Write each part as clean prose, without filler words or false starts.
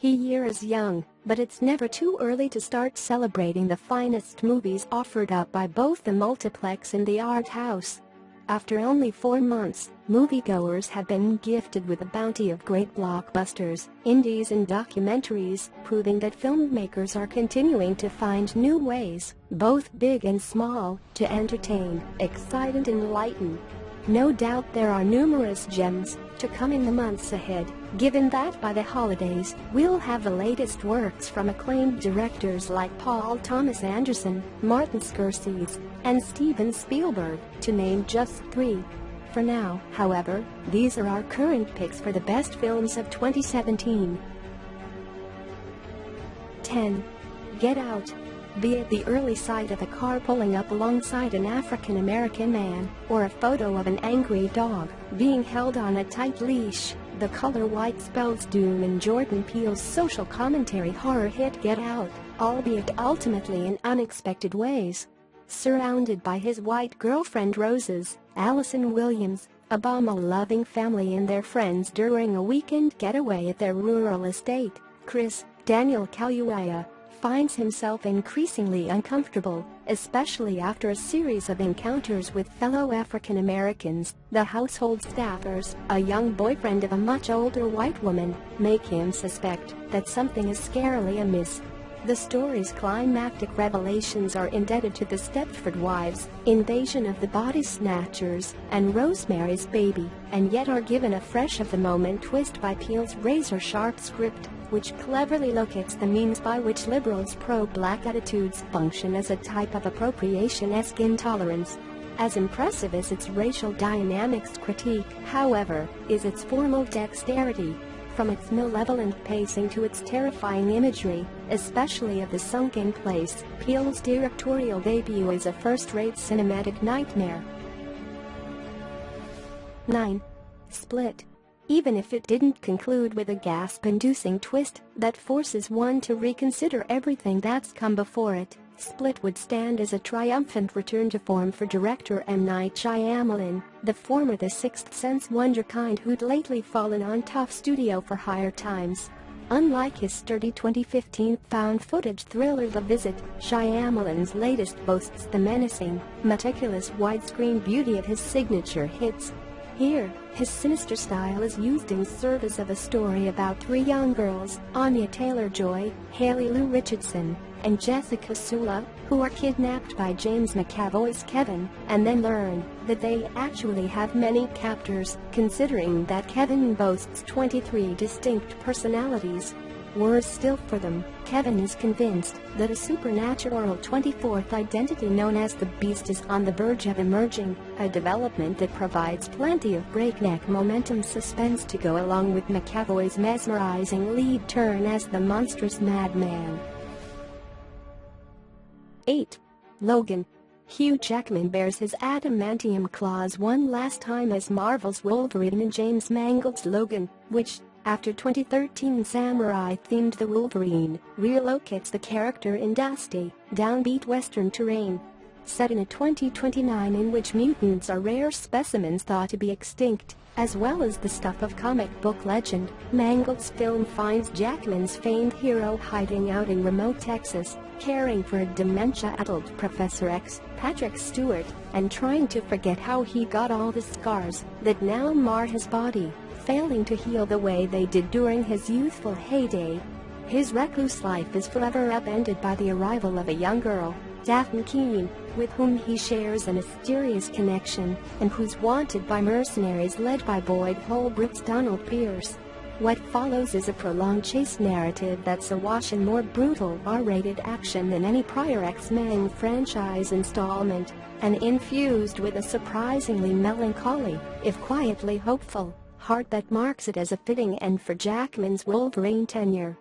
He is young, but it's never too early to start celebrating the finest movies offered up by both the multiplex and the art house. After only 4 months, moviegoers have been gifted with a bounty of great blockbusters, indies and documentaries, proving that filmmakers are continuing to find new ways, both big and small, to entertain, excite and enlighten. No doubt there are numerous gems to come in the months ahead, given that by the holidays, we'll have the latest works from acclaimed directors like Paul Thomas Anderson, Martin Scorsese, and Steven Spielberg, to name just 3. For now, however, these are our current picks for the best films of 2017. 10. Get Out. Be it the early sight of a car pulling up alongside an African-American man, or a photo of an angry dog being held on a tight leash, the color white spells doom in Jordan Peele's social commentary horror hit Get Out, albeit ultimately in unexpected ways. Surrounded by his white girlfriend Rose's, Allison Williams, a Obama-loving family and their friends during a weekend getaway at their rural estate, Chris, Daniel Kaluuya, finds himself increasingly uncomfortable, especially after a series of encounters with fellow African Americans. The household staffers, a young boyfriend of a much older white woman, make him suspect that something is scarily amiss. The story's climactic revelations are indebted to the Stepford Wives, Invasion of the Body Snatchers, and Rosemary's Baby, and yet are given a fresh-of-the-moment twist by Peele's razor-sharp script, which cleverly locates the means by which liberals' pro-black attitudes function as a type of appropriation-esque intolerance. As impressive as its racial dynamics critique, however, is its formal dexterity. From its malevolent pacing to its terrifying imagery, especially of the sunken place, Peele's directorial debut is a first-rate cinematic nightmare. 9. Split. Even if it didn't conclude with a gasp-inducing twist that forces one to reconsider everything that's come before it, Split would stand as a triumphant return to form for director M. Night Shyamalan, the former The Sixth Sense wonderkind who'd lately fallen on tough studio-for-hire times. Unlike his sturdy 2015 found-footage thriller The Visit, Shyamalan's latest boasts the menacing, meticulous widescreen beauty of his signature hits. Here, his sinister style is used in service of a story about 3 young girls, Anya Taylor-Joy, Haley Lou Richardson, and Jessica Sula, who are kidnapped by James McAvoy's Kevin, and then learn that they actually have many captors, considering that Kevin boasts 23 distinct personalities. Worse still for them, Kevin is convinced that a supernatural 24th identity known as the Beast is on the verge of emerging, a development that provides plenty of breakneck momentum suspense to go along with McAvoy's mesmerizing lead turn as the monstrous madman. 8. Logan. Hugh Jackman bears his adamantium claws one last time as Marvel's Wolverine in James Mangold's Logan, which, after 2013 samurai-themed The Wolverine, relocates the character in dusty, downbeat western terrain. Set in a 2029 in which mutants are rare specimens thought to be extinct, as well as the stuff of comic book legend, Mangold's film finds Jackman's famed hero hiding out in remote Texas, caring for a dementia-addled Professor X, Patrick Stewart, and trying to forget how he got all the scars that now mar his body, failing to heal the way they did during his youthful heyday. His recluse life is forever upended by the arrival of a young girl, Daphne Keane, with whom he shares a mysterious connection, and who's wanted by mercenaries led by Boyd Holbrook's Donald Pierce. What follows is a prolonged chase narrative that's awash in more brutal R-rated action than any prior X-Men franchise installment, and infused with a surprisingly melancholy, if quietly hopeful, heart that marks it as a fitting end for Jackman's Wolverine tenure.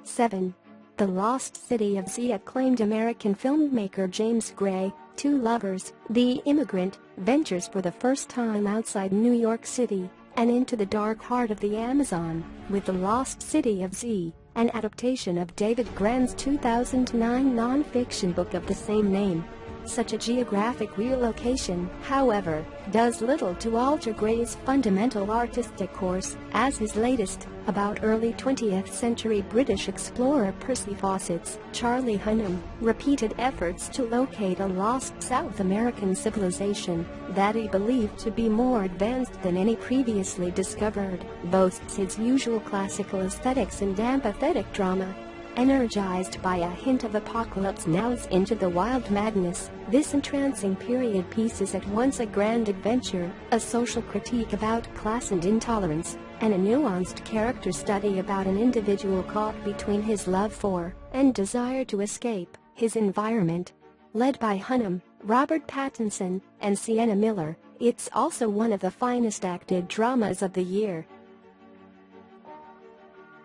7. The Lost City of Z. Acclaimed American filmmaker James Gray, Two Lovers, The Immigrant, ventures for the first time outside New York City and into the dark heart of the Amazon, with The Lost City of Z, an adaptation of David Grann's 2009 non-fiction book of the same name. Such a geographic relocation, however, does little to alter Gray's fundamental artistic course, as his latest, about early 20th century British explorer Percy Fawcett's, Charlie Hunnam, repeated efforts to locate a lost South American civilization that he believed to be more advanced than any previously discovered, boasts its usual classical aesthetics and apathetic drama. Energized by a hint of apocalypse now's Into the Wild madness, this entrancing period piece is at once a grand adventure, a social critique about class and intolerance, and a nuanced character study about an individual caught between his love for, and desire to escape, his environment. Led by Hunnam, Robert Pattinson, and Sienna Miller, it's also one of the finest acted dramas of the year.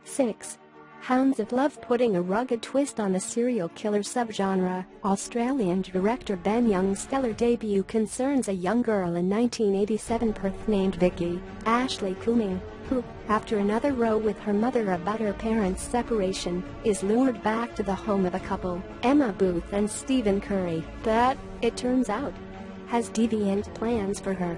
6. Hounds of Love. Putting a rugged twist on the serial killer subgenre, Australian director Ben Young's stellar debut concerns a young girl in 1987 Perth named Vicky Ashley Cumming, who, after another row with her mother about her parents' separation, is lured back to the home of a couple, Emma Booth and Stephen Curry, that, it turns out, has deviant plans for her.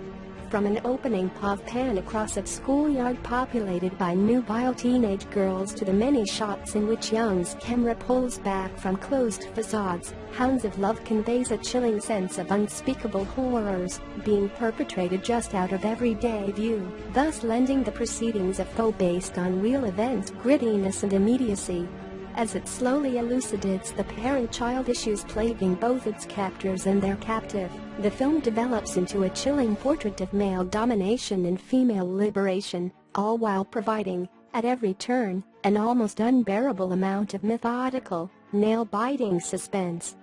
From an opening pub pan across a schoolyard populated by nubile teenage girls to the many shots in which Young's camera pulls back from closed facades, Hounds of Love conveys a chilling sense of unspeakable horrors being perpetrated just out of everyday view, thus lending the proceedings a faux based on real events grittiness and immediacy. As it slowly elucidates the parent-child issues plaguing both its captors and their captive, the film develops into a chilling portrait of male domination and female liberation, all while providing, at every turn, an almost unbearable amount of methodical, nail-biting suspense.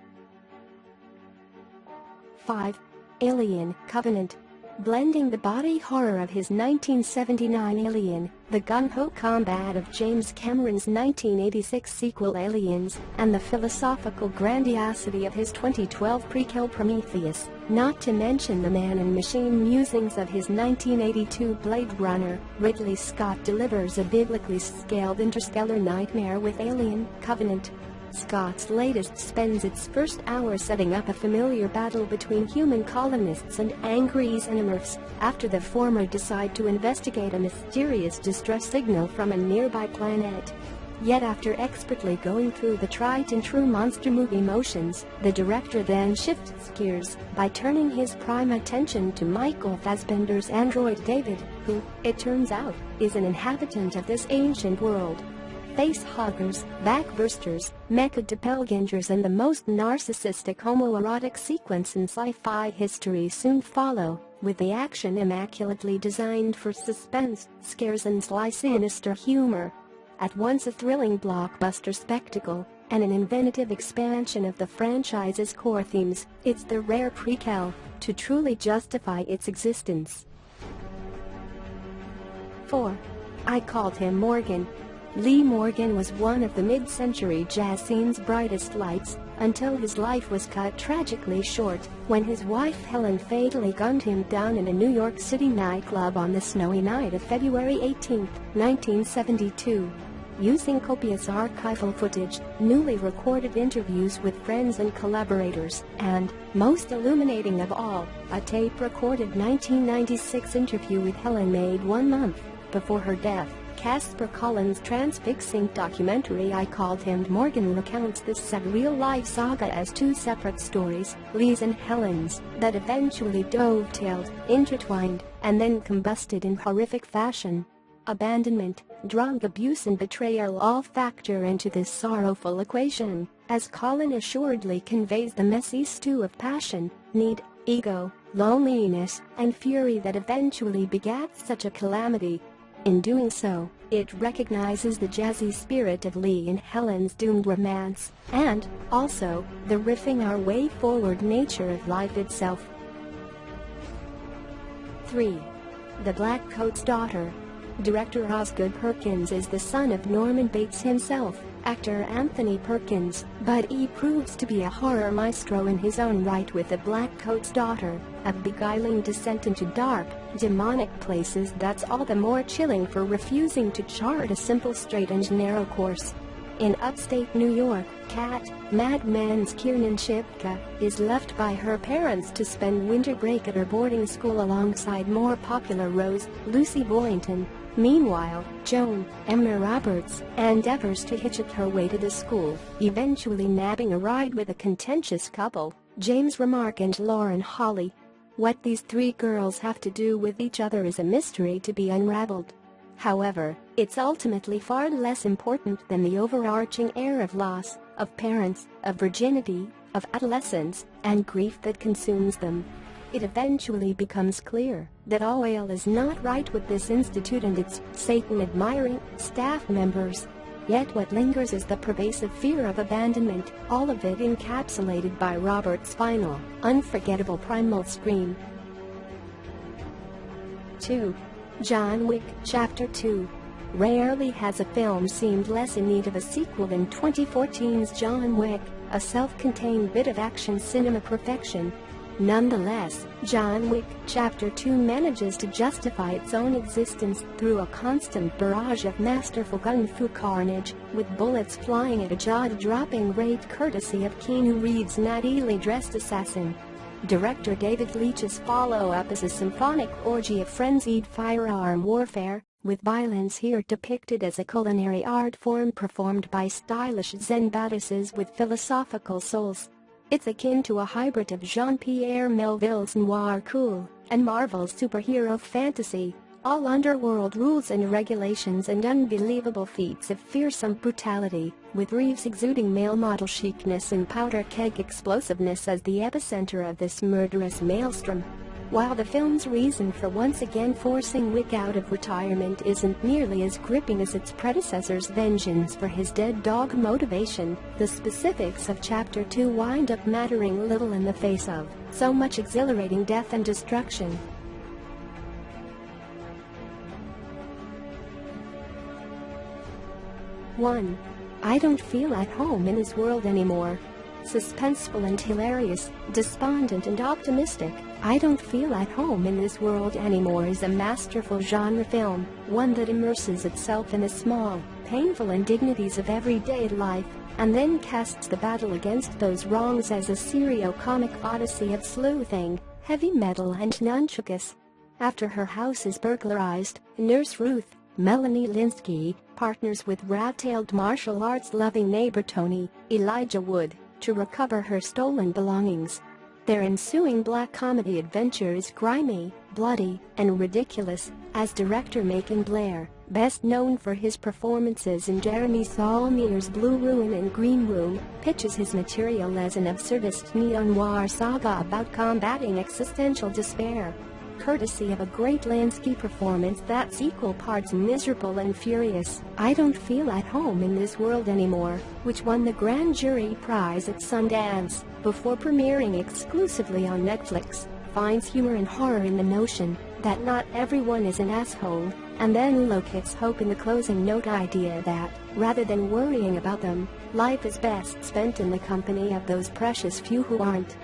5. Alien Covenant. Blending the body horror of his 1979 Alien, the gung-ho combat of James Cameron's 1986 sequel Aliens, and the philosophical grandiosity of his 2012 prequel Prometheus, not to mention the man and machine musings of his 1982 Blade Runner, Ridley Scott delivers a biblically scaled interstellar nightmare with Alien Covenant. Scott's latest spends its first hour setting up a familiar battle between human colonists and angry xenomorphs, after the former decide to investigate a mysterious distress signal from a nearby planet. Yet after expertly going through the tried and true monster movie motions, the director then shifts gears by turning his prime attention to Michael Fassbender's android David, who, it turns out, is an inhabitant of this ancient world. Face-huggers, backbursters, mecha-doppelgangers and the most narcissistic homoerotic sequence in sci-fi history soon follow, with the action immaculately designed for suspense, scares and sly sinister humor. At once a thrilling blockbuster spectacle, and an inventive expansion of the franchise's core themes, it's the rare prequel to truly justify its existence. 4. I Called Him Morgan. Lee Morgan was one of the mid-century jazz scene's brightest lights, until his life was cut tragically short, when his wife Helen fatally gunned him down in a New York City nightclub on the snowy night of February 18, 1972. Using copious archival footage, newly recorded interviews with friends and collaborators, and, most illuminating of all, a tape-recorded 1996 interview with Helen made 1 month before her death, Casper Collins' transfixing documentary I Called Him Morgan recounts this sad real-life saga as 2 separate stories, Lee's and Helen's, that eventually dovetailed, intertwined, and then combusted in horrific fashion. Abandonment, drug abuse and betrayal all factor into this sorrowful equation, as Colin assuredly conveys the messy stew of passion, need, ego, loneliness, and fury that eventually begat such a calamity. In doing so, it recognizes the jazzy spirit of Lee and Helen's doomed romance, and, also, the riffing our way forward nature of life itself. 3. The Black Coat's Daughter. Director Osgood Perkins is the son of Norman Bates himself, actor Anthony Perkins, but he proves to be a horror maestro in his own right with The Black Coat's Daughter, a beguiling descent into dark, demonic places that's all the more chilling for refusing to chart a simple straight and narrow course. In upstate New York, Cat, Mad Men's Kiernan Shipka, is left by her parents to spend winter break at her boarding school alongside more popular Rose, Lucy Boynton, Meanwhile, Joan, Emma Roberts, endeavors to hitchhike her way to the school, eventually nabbing a ride with a contentious couple, James Remark and Lauren Holly. What these three girls have to do with each other is a mystery to be unraveled. However, it's ultimately far less important than the overarching air of loss, of parents, of virginity, of adolescence, and grief that consumes them. It eventually becomes clear that all is not right with this institute and its Satan-admiring staff members. Yet what lingers is the pervasive fear of abandonment, all of it encapsulated by Robert's final, unforgettable primal scream. 2. John Wick Chapter 2. Rarely has a film seemed less in need of a sequel than 2014's John Wick, a self-contained bit of action cinema perfection. Nonetheless, John Wick Chapter 2 manages to justify its own existence through a constant barrage of masterful kung fu carnage, with bullets flying at a jaw-dropping rate courtesy of Keanu Reeves' nattily dressed assassin. Director David Leitch's follow-up is a symphonic orgy of frenzied firearm warfare, with violence here depicted as a culinary art form performed by stylish Zen badasses with philosophical souls. It's akin to a hybrid of Jean-Pierre Melville's noir cool and Marvel's superhero fantasy, all underworld rules and regulations and unbelievable feats of fearsome brutality, with Reeves exuding male model chicness and powder keg explosiveness as the epicenter of this murderous maelstrom. While the film's reason for once again forcing Wick out of retirement isn't nearly as gripping as its predecessor's vengeance for his dead dog motivation, the specifics of Chapter 2 wind up mattering little in the face of so much exhilarating death and destruction. 1. I don't feel at home in this world anymore. Suspenseful and hilarious, despondent and optimistic, I Don't Feel at Home in This World Anymore is a masterful genre film, one that immerses itself in the small, painful indignities of everyday life, and then casts the battle against those wrongs as a serio-comic odyssey of sleuthing, heavy metal and nunchucks. After her house is burglarized, Nurse Ruth, Melanie Linsky, partners with rat-tailed martial arts-loving neighbor Tony, Elijah Wood, to recover her stolen belongings. Their ensuing black comedy adventure is grimy, bloody, and ridiculous, as director Macon Blair, best known for his performances in Jeremy Saulnier's Blue Ruin and Green Room, pitches his material as an absurdist neo-noir saga about combating existential despair. Courtesy of a great Lansky performance that's equal parts miserable and furious, I Don't Feel at Home in This World Anymore, which won the Grand Jury Prize at Sundance, before premiering exclusively on Netflix, finds humor and horror in the notion that not everyone is an asshole, and then locates hope in the closing note idea that, rather than worrying about them, life is best spent in the company of those precious few who aren't.